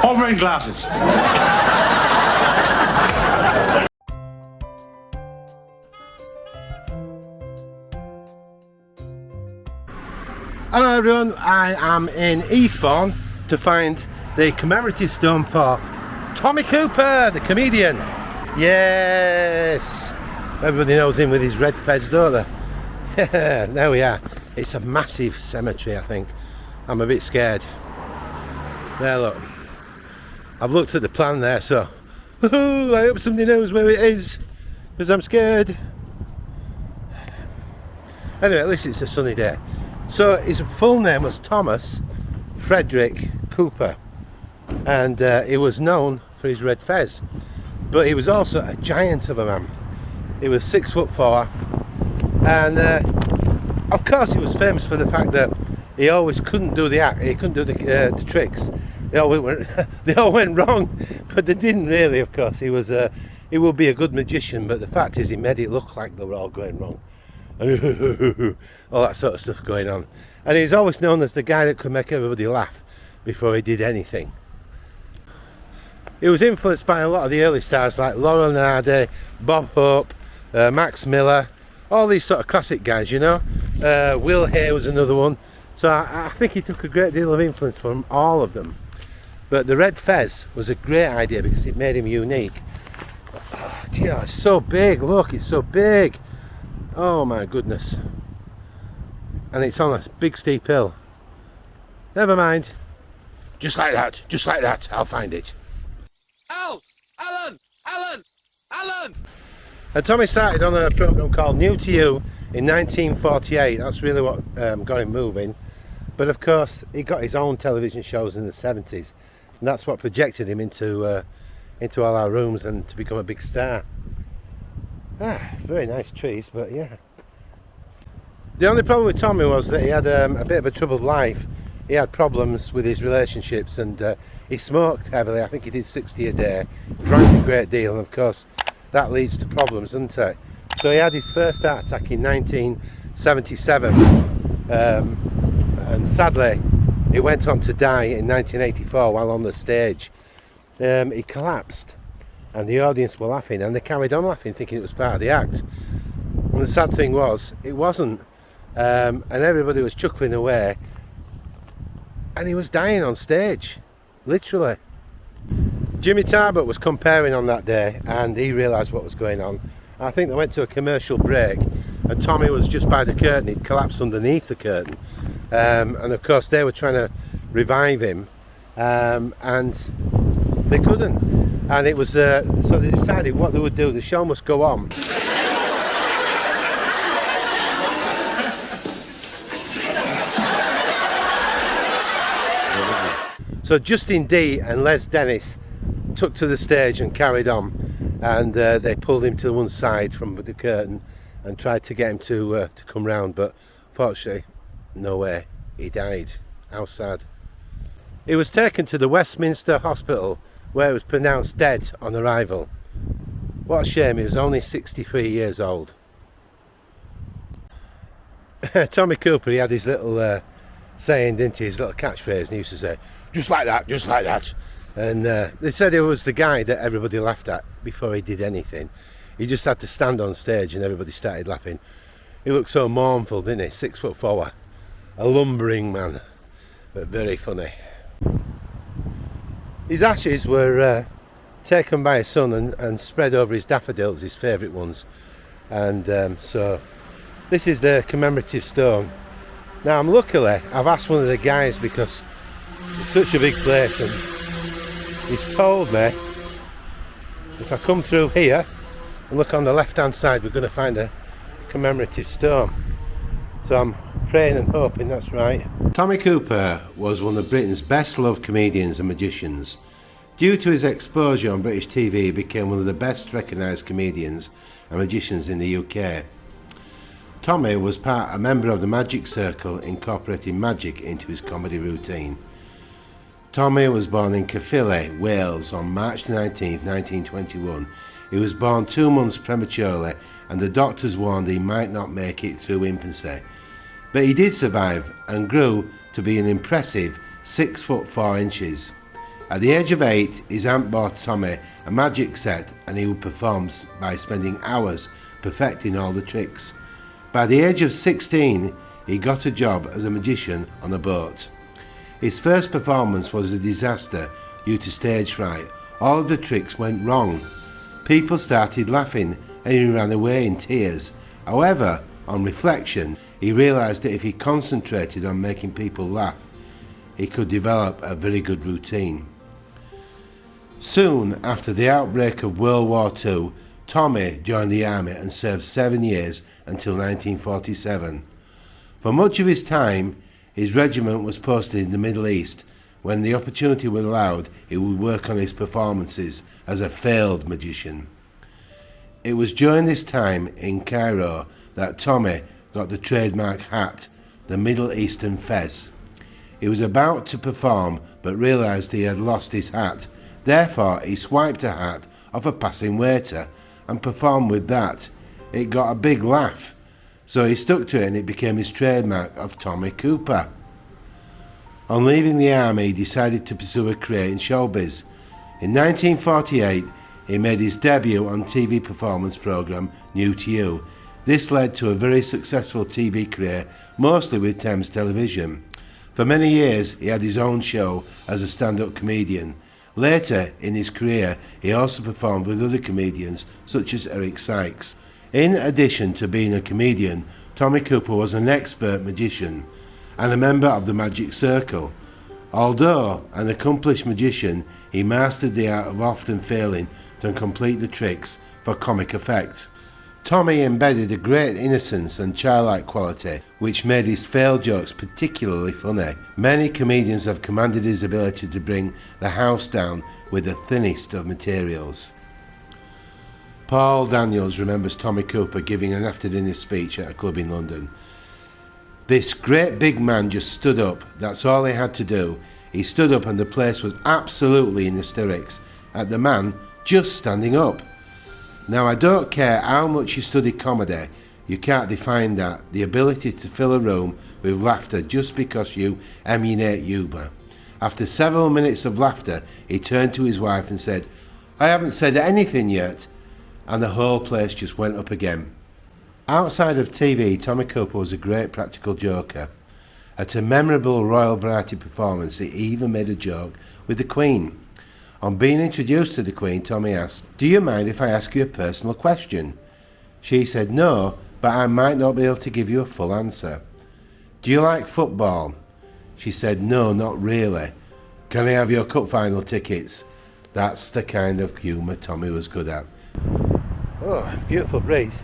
Or wearing glasses. Hello everyone, I am in Eastbourne to find the commemorative stone for Tommy Cooper, the comedian. Yes! Everybody knows him with his red fez, don't they? There we are. It's a massive cemetery, I think. I'm a bit scared. There, look. I've looked at the plan there, so I hope somebody knows where it is, because I'm scared. Anyway, at least it's a sunny day. So his full name was Thomas Frederick Cooper, and he was known for his red fez, but he was also a giant of a man. He was 6'4", and of course he was famous for the fact that he always couldn't do the act, he couldn't do the tricks. They all went wrong, but they didn't really, of course. He would be a good magician, but the fact is he made it look like they were all going wrong. All that sort of stuff going on, and he's always known as the guy that could make everybody laugh before he did anything. He was influenced by a lot of the early stars like Laurel and Hardy, Bob Hope, Max Miller, all these sort of classic guys, you know. Will Hay was another one, so I think he took a great deal of influence from all of them. But the red fez was a great idea because it made him unique. Oh, gee, it's so big, look, it's so big. Oh my goodness. And it's on a big steep hill. Never mind. Just like that, I'll find it. Alan! And Tommy started on a programme called New to You in 1948. That's really what got him moving. But of course, he got his own television shows in the 70s. And that's what projected him into all our rooms and to become a big star. Very nice trees, but yeah. The only problem with Tommy was that he had a bit of a troubled life. He had problems with his relationships, and he smoked heavily. I think he did 60 a day, drank a great deal, and of course that leads to problems, doesn't it? So he had his first heart attack in 1977, and sadly he went on to die in 1984 while on the stage. He collapsed, and the audience were laughing, and they carried on laughing thinking it was part of the act. And the sad thing was, it wasn't, and everybody was chuckling away, and he was dying on stage, literally. Jimmy Tarbuck was comparing on that day, and he realised what was going on. I think they went to a commercial break, and Tommy was just by the curtain. He'd collapsed underneath the curtain, and of course they were trying to revive him, and they couldn't. And it was so they decided what they would do. The show must go on. So Justin Dee and Les Dennis took to the stage and carried on, and they pulled him to one side from the curtain and tried to get him to come round, but fortunately, no way. He died. How sad. He was taken to the Westminster Hospital, where he was pronounced dead on arrival. What a shame, he was only 63 years old. Tommy Cooper, he had his little saying, didn't he, his little catchphrase, and he used to say, just like that. And they said he was the guy that everybody laughed at before he did anything. He just had to stand on stage and everybody started laughing. He looked so mournful, didn't he? 6'4", a lumbering man, but very funny. His ashes were taken by his son and spread over his daffodils, his favourite ones. And so this is the commemorative stone. Now, luckily, I've asked one of the guys, because it's such a big place, and he's told me if I come through here and look on the left hand side, we're going to find a commemorative stone. So I'm praying and hoping that's right. Tommy Cooper was one of Britain's best loved comedians and magicians. Due to his exposure on British TV, he became one of the best recognised comedians and magicians in the UK. Tommy was a member of the Magic Circle, incorporating magic into his comedy routine. Tommy was born in Caerphilly, Wales on March 19, 1921. He was born 2 months prematurely, and the doctors warned he might not make it through infancy. But he did survive and grew to be an impressive 6 foot 4 inches. At the age of 8, his aunt bought Tommy a magic set and he would perform by spending hours perfecting all the tricks. By the age of 16, he got a job as a magician on a boat. His first performance was a disaster due to stage fright. All of the tricks went wrong. People started laughing and he ran away in tears. However, on reflection, he realised that if he concentrated on making people laugh, he could develop a very good routine. Soon after the outbreak of World War II, Tommy joined the army and served 7 years until 1947. For much of his time, his regiment was posted in the Middle East. When the opportunity was allowed, he would work on his performances as a failed magician. It was during this time in Cairo that Tommy got the trademark hat, the Middle Eastern fez. He was about to perform but realised he had lost his hat. Therefore, he swiped a hat off a passing waiter and performed with that. It got a big laugh, so he stuck to it and it became his trademark of Tommy Cooper. On leaving the army, he decided to pursue a career in showbiz. In 1948, he made his debut on TV performance programme New to You. This led to a very successful TV career, mostly with Thames television. For many years, he had his own show as a stand-up comedian. Later in his career, he also performed with other comedians such as Eric Sykes. In addition to being a comedian, Tommy Cooper was an expert magician and a member of the Magic Circle. Although an accomplished magician, he mastered the art of often failing to complete the tricks for comic effect. Tommy embedded a great innocence and childlike quality, which made his failed jokes particularly funny. Many comedians have commended his ability to bring the house down with the thinnest of materials. Paul Daniels remembers Tommy Cooper giving an after-dinner speech at a club in London. This great big man just stood up. That's all he had to do. He stood up and the place was absolutely in hysterics at the man just standing up. Now, I don't care how much you study comedy, you can't define that, the ability to fill a room with laughter just because you emulate humour. After several minutes of laughter, he turned to his wife and said, "I haven't said anything yet," and the whole place just went up again. Outside of TV, Tommy Cooper was a great practical joker. At a memorable Royal Variety performance, he even made a joke with the Queen. On being introduced to the Queen, Tommy asked, "Do you mind if I ask you a personal question?" She said, "No, but I might not be able to give you a full answer." "Do you like football?" She said, "No, not really." "Can I have your cup final tickets?" That's the kind of humour Tommy was good at. Oh, beautiful breeze.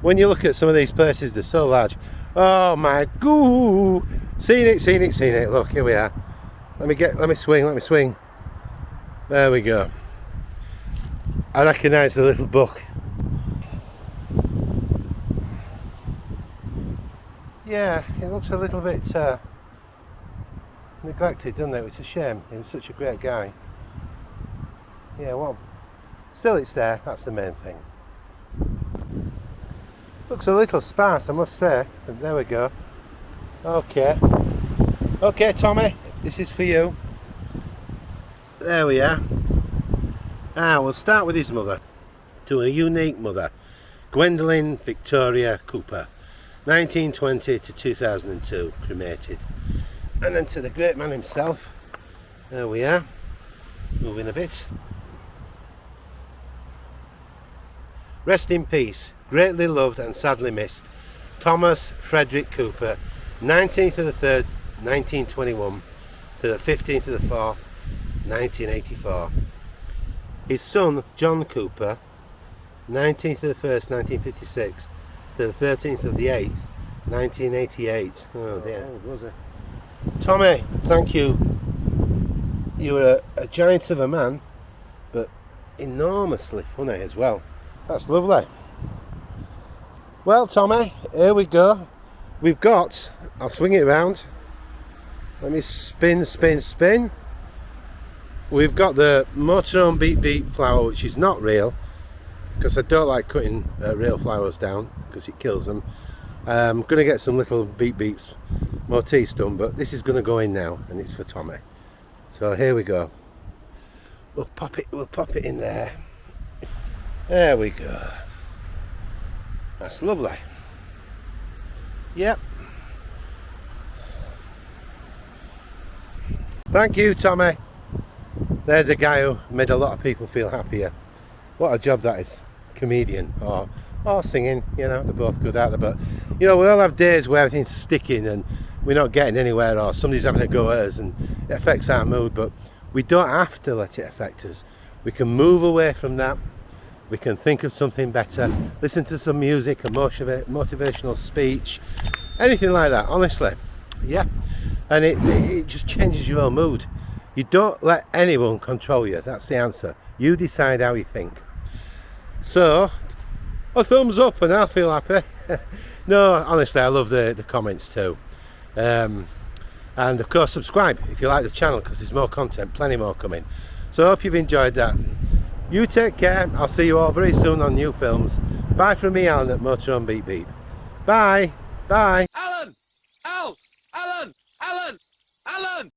When you look at some of these places, they're so large. Oh my goo! Seen it. Look, here we are. Let me swing. There we go. I recognise the little book. Yeah, it looks a little bit neglected, doesn't it? It's a shame. He was such a great guy. Yeah, well, still it's there. That's the main thing. Looks a little sparse, I must say. But there we go. Okay, Tommy. This is for you. There we are. We'll start with his mother. To a unique mother, Gwendolyn Victoria Cooper, 1920 to 2002, cremated. And then to the great man himself. There we are. Moving a bit. Rest in peace. Greatly loved and sadly missed. Thomas Frederick Cooper, 19th of the 3rd, 1921 to the 15th of the 4th, 1984. His son John Cooper, 19th of the 1st, 1956 to the 13th of the 8th, 1988. Oh dear. Oh, was it? Tommy, thank you. You were a giant of a man, but enormously funny as well. That's lovely. Well, Tommy, here we go. We've got, I'll swing it around. Let me spin. We've got the MotorHome Beep Beep flower, which is not real. because I don't like cutting real flowers down because it kills them. I'm going to get some little beep beeps motifs done, but this is going to go in now, and it's for Tommy. So here we go. We'll pop it in there. There we go. That's lovely. Yep. Thank you, Tommy. There's a guy who made a lot of people feel happier. What a job that is. Comedian or singing, you know, they're both good out there. But you know, we all have days where everything's sticking and we're not getting anywhere, or somebody's having a go at us and it affects our mood. But we don't have to let it affect us. We can move away from that. We can think of something better, listen to some music, a motivational speech, anything like that, honestly. Yeah. And it just changes your whole mood. You don't let anyone control you. That's the answer. You decide how you think. So, a thumbs up and I'll feel happy. No, honestly, I love the comments too. And of course, subscribe if you like the channel, because there's more content, plenty more coming. So I hope you've enjoyed that. You take care. I'll see you all very soon on new films. Bye from me, Alan at MotorHome Beep Beep. Bye. Bye. Alan! Al! Alan! Alan! Alan!